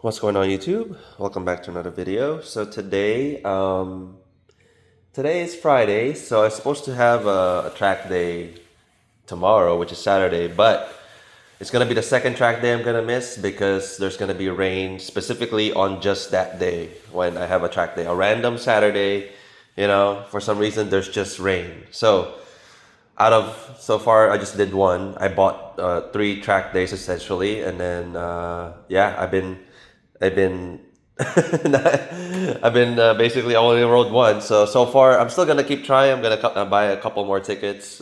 What's going on, YouTube? Welcome back to another video. So today is Friday, so I'm supposed to have a track day tomorrow, which is Saturday, but it's gonna be the second track day I'm gonna miss because there's gonna be rain specifically on just that day when I have a track day. A random Saturday, for some reason there's just rain. So out of so far, I just did one. I bought three track days essentially, and then yeah, I've been, I've been basically only rode one. So far, I'm still gonna keep trying. I'm gonna buy a couple more tickets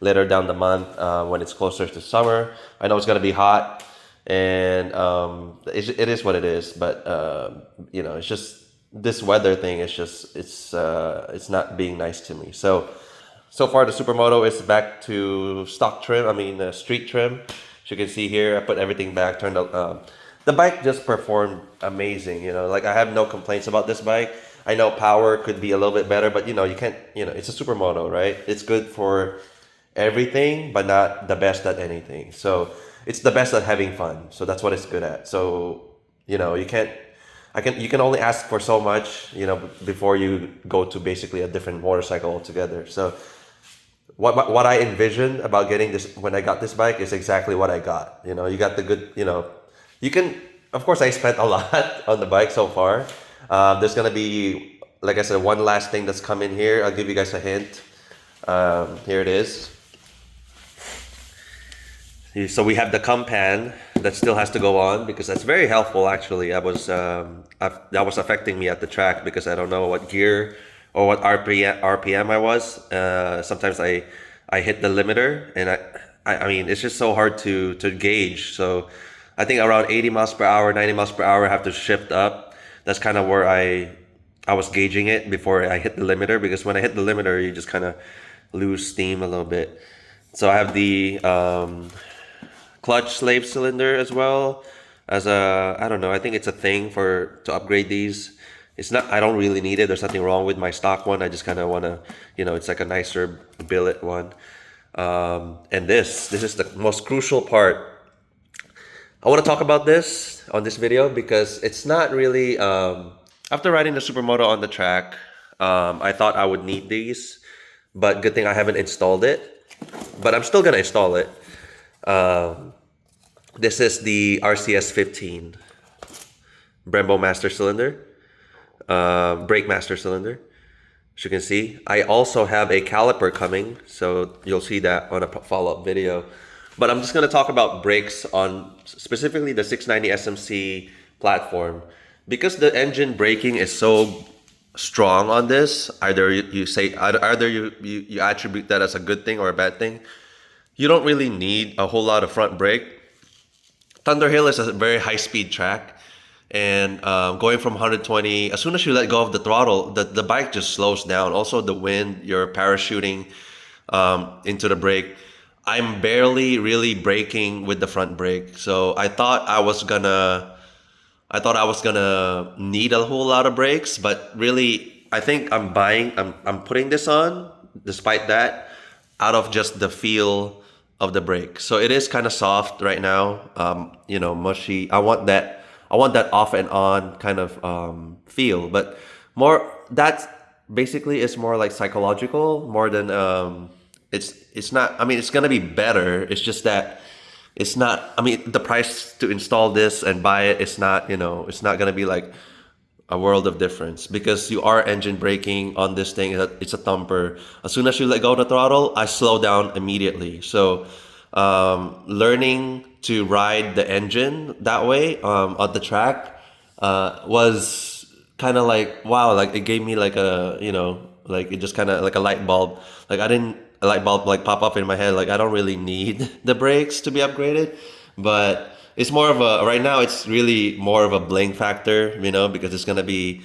later down the month when it's closer to summer. I know it's gonna be hot, and it is what it is. But it's just this weather thing. It's not being nice to me. So far, the Supermoto is back to stock trim. I mean, street trim. As you can see here, I put everything back. Turned out, the bike just performed amazing. Like I have no complaints about this bike. I know power could be a little bit better, but you can't. It's a Supermoto, right? It's good for everything, but not the best at anything. So it's the best at having fun. So that's what it's good at. So you can't. You can only ask for so much, before you go to basically a different motorcycle altogether. So what I envisioned about getting this when I got this bike is exactly what I got. You got the good. You can. Of course, I spent a lot on the bike so far. There's gonna be, like I said, one last thing that's come in here. I'll give you guys a hint. Here it is. So we have the compan that still has to go on because that's very helpful. Actually, that was affecting me at the track because I don't know what gear or what RPM I was. Sometimes I hit the limiter, and I mean it's just so hard to gauge. So I think around 80 miles per hour, 90 miles per hour, I have to shift up. That's kind of where I was gauging it before I hit the limiter, because when I hit the limiter, you just kind of lose steam a little bit. So I have the clutch slave cylinder as well as I don't know, I think it's a thing to upgrade these. It's not, I don't really need it. There's nothing wrong with my stock one. I just kind of want to, it's like a nicer billet one. And this is the most crucial part. I want to talk about this on this video because it's not really, after riding the Supermoto on the track, I thought I would need these, but good thing I haven't installed it, but I'm still gonna install it. This is the RCS 15 Brembo master cylinder, brake master cylinder. As you can see, I also have a caliper coming, so you'll see that on a follow-up video. But I'm just going to talk about brakes on specifically the 690 SMC platform, because the engine braking is so strong on this. Either you attribute that as a good thing or a bad thing. You don't really need a whole lot of front brake. Thunderhill is a very high-speed track, and going from 120, as soon as you let go of the throttle, the bike just slows down. Also, the wind, you're parachuting into the brake. I'm barely really braking with the front brake, so I thought I was gonna need a whole lot of brakes, but really, I think I'm putting this on despite that, out of just the feel of the brake. So it is kind of soft right now, mushy. I want that off and on kind of feel, but more that's basically is more like psychological more than it's not. I mean, it's gonna be better. It's just that it's not. I mean, the price to install this and buy it, it's not. It's not gonna be like a world of difference, because you are engine braking on this thing. It's a thumper. As soon as you let go of the throttle, I slow down immediately. So learning to ride the engine that way on the track was kind of like, wow, like it gave me like like it just kind of like a light bulb. Like a light bulb like pop up in my head. Like I don't really need the brakes to be upgraded, but it's more of a, right now it's really more of a bling factor, because it's gonna be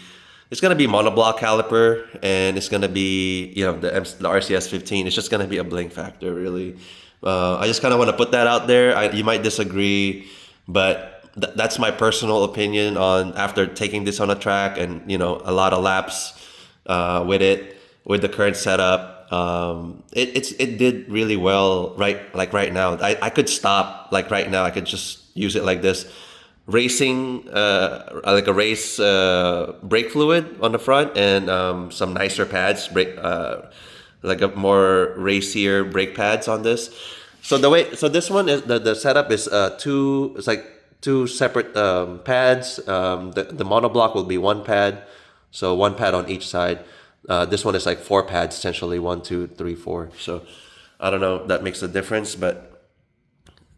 monoblock caliper, and it's gonna be the RCS 15. It's just gonna be a bling factor, really. I just kind of want to put that out there. You might disagree, but that's my personal opinion on after taking this on a track and a lot of laps with the current setup. It did really well right now. I could stop like right now. I could just use it like this, racing, like a race brake fluid on the front, and some nicer pads, like a more racier brake pads on this. So this one is the setup is two. It's like two separate pads. The monoblock will be one pad, so one pad on each side. This one is like four pads essentially, one, two, three, four. So I don't know if that makes a difference, but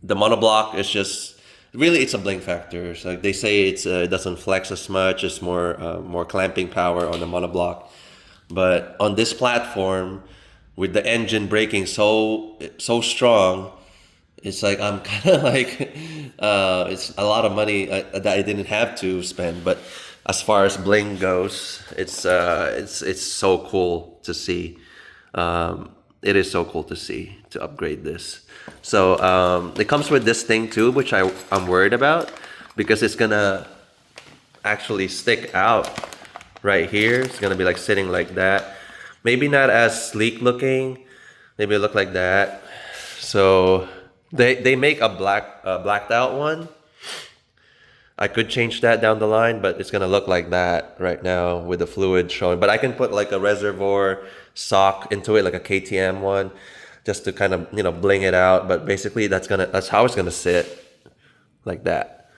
the monoblock is just really it's a bling factor. So like they say it doesn't flex as much. It's more clamping power on the monoblock. But on this platform, with the engine braking so strong, it's like I'm kind of like it's a lot of money that I didn't have to spend. But as far as bling goes, it's so cool to see. It is so cool to see to upgrade this. So it comes with this thing too, which I'm worried about because it's gonna actually stick out right here. It's gonna be like sitting like that. Maybe not as sleek looking. Maybe it look like that. So they make a blacked out one. I could change that down the line, but it's gonna look like that right now with the fluid showing. But I can put like a reservoir sock into it, like a KTM one, just to kind of bling it out. But basically, that's how it's gonna sit, like that.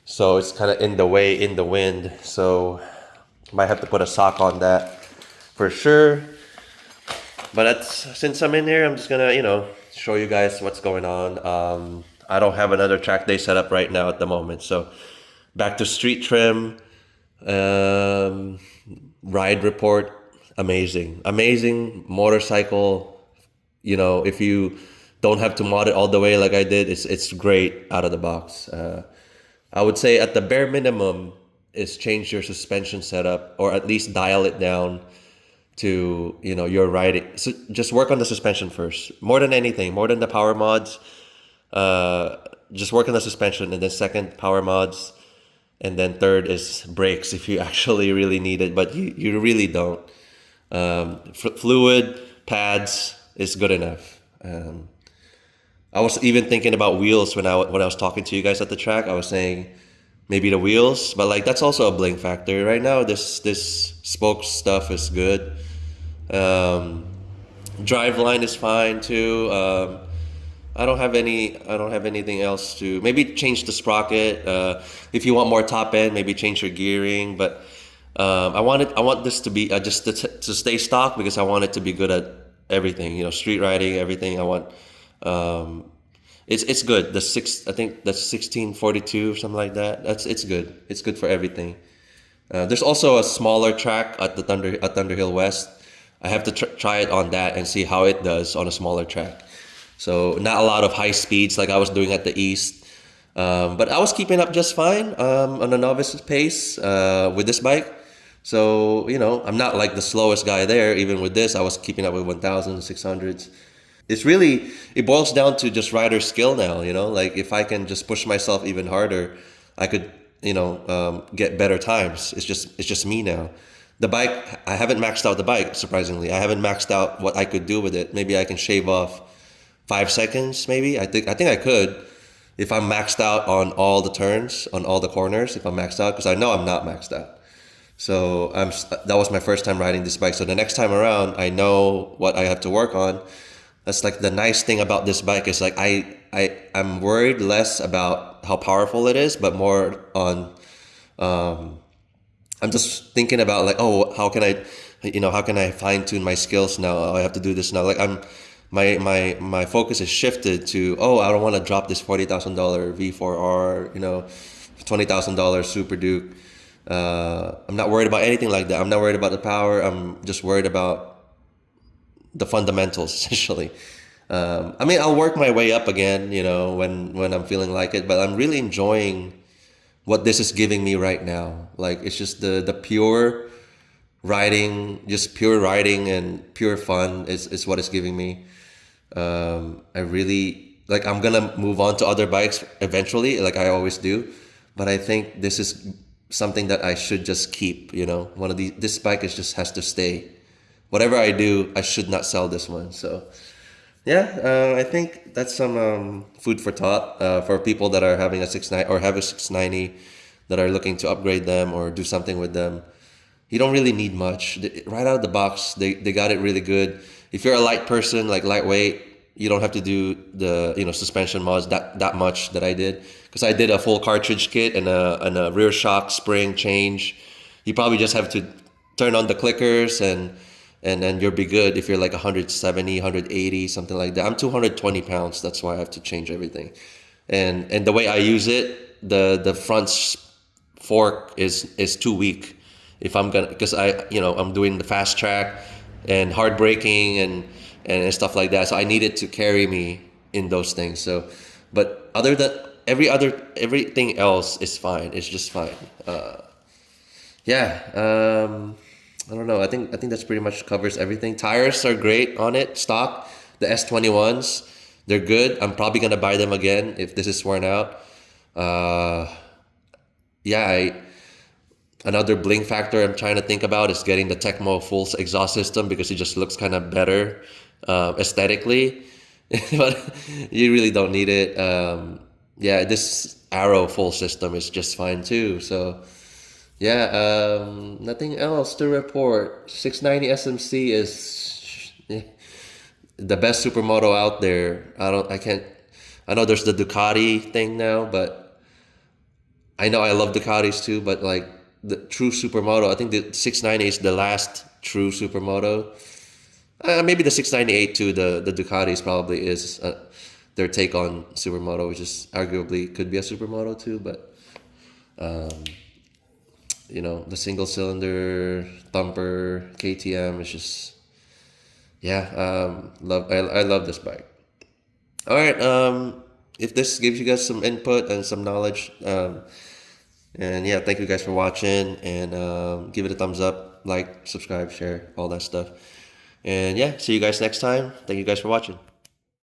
So it's kind of in the way, in the wind. So might have to put a sock on that for sure. But since I'm in here, I'm just gonna show you guys what's going on. I don't have another track day set up right now at the moment, so back to street trim. Ride report, amazing motorcycle. If you don't have to mod it all the way like I did, it's great out of the box. I would say at the bare minimum is change your suspension setup, or at least dial it down to your riding. So just work on the suspension first, more than anything, more than the power mods. Just work on the suspension, and then second, power mods, and then third is brakes if you actually really need it, but you really don't. Fluid pads is good enough. I was even thinking about wheels when I was talking to you guys at the track. I was saying maybe the wheels, but like that's also a bling factor. Right now, this spoke stuff is good. Drive line is fine too. I don't have anything else to maybe change the sprocket. If you want more top end, maybe change your gearing. But I want this to be just to stay stock because I want it to be good at everything. Street riding, everything. I want. It's good. I think that's 1642 or something like that. It's good. It's good for everything. There's also a smaller track at Thunderhill West. I have to try it on that and see how it does on a smaller track. So not a lot of high speeds like I was doing at the East, but I was keeping up just fine on a novice pace with this bike. So I'm not like the slowest guy there. Even with this, I was keeping up with 1,600s. It boils down to just rider skill now. Like if I can just push myself even harder, I could get better times. It's just me now. The bike, I haven't maxed out the bike. Surprisingly, I haven't maxed out what I could do with it. Maybe I can shave off 5 seconds. Maybe I think I could if I'm maxed out on all the turns, on all the corners. If I'm maxed out, because I know I'm not maxed out. So that was my first time riding this bike. So the next time around, I know what I have to work on. That's like the nice thing about this bike is like I'm worried less about how powerful it is, but more on I'm just thinking about like, oh, how can I fine tune my skills now? Oh, I have to do this now. Like my focus is shifted to, oh, I don't want to drop this $40,000 V4R, $20,000 Super Duke. I'm not worried about anything like that. I'm not worried about the power. I'm just worried about the fundamentals essentially. I'll work my way up again, when I'm feeling like it, but I'm really enjoying what this is giving me right now. Like it's just the pure riding, just pure riding and pure fun is what it's giving me. I really like, I'm gonna move on to other bikes eventually, like I always do, but I think this is something that I should just keep. This bike just has to stay. Whatever I do, I should not sell this one. So Yeah, I think that's some food for thought for people that are having a 690 or have a 690 that are looking to upgrade them or do something with them. You don't really need much. Right out of the box, they got it really good. If you're a light person, like lightweight, you don't have to do the suspension mods that much that I did, because I did a full cartridge kit and a rear shock spring change. You probably just have to turn on the clickers and then you'll be good if you're like 170, 180, something like that. I'm 220 pounds. That's why I have to change everything. And the way I use it, the front fork is too weak. If I'm gonna, because I'm doing the fast track and hard braking and stuff like that. So I need it to carry me in those things. So, but other than everything else is fine. It's just fine. Yeah. I don't know. I think that's pretty much covers everything. Tires are great on it. Stock. The S21s, they're good. I'm probably gonna buy them again if this is worn out. Uh, yeah. Another bling factor I'm trying to think about is getting the Tecmo full exhaust system, because it just looks kind of better aesthetically, but you really don't need it. Yeah, this Arrow full system is just fine too. So yeah, nothing else to report. 690 SMC is the best supermoto out there. I can't. I know there's the Ducati thing now, but I know I love Ducatis too. But like the true supermoto, I think the 690 is the last true supermoto. Maybe the 698 too. The Ducatis probably is their take on supermoto, which is arguably could be a supermoto too, but. The single cylinder thumper KTM is just, yeah, I love this bike. All right, if this gives you guys some input and some knowledge, and yeah, thank you guys for watching, and give it a thumbs up, like, subscribe, share, all that stuff. And yeah, see you guys next time. Thank you guys for watching.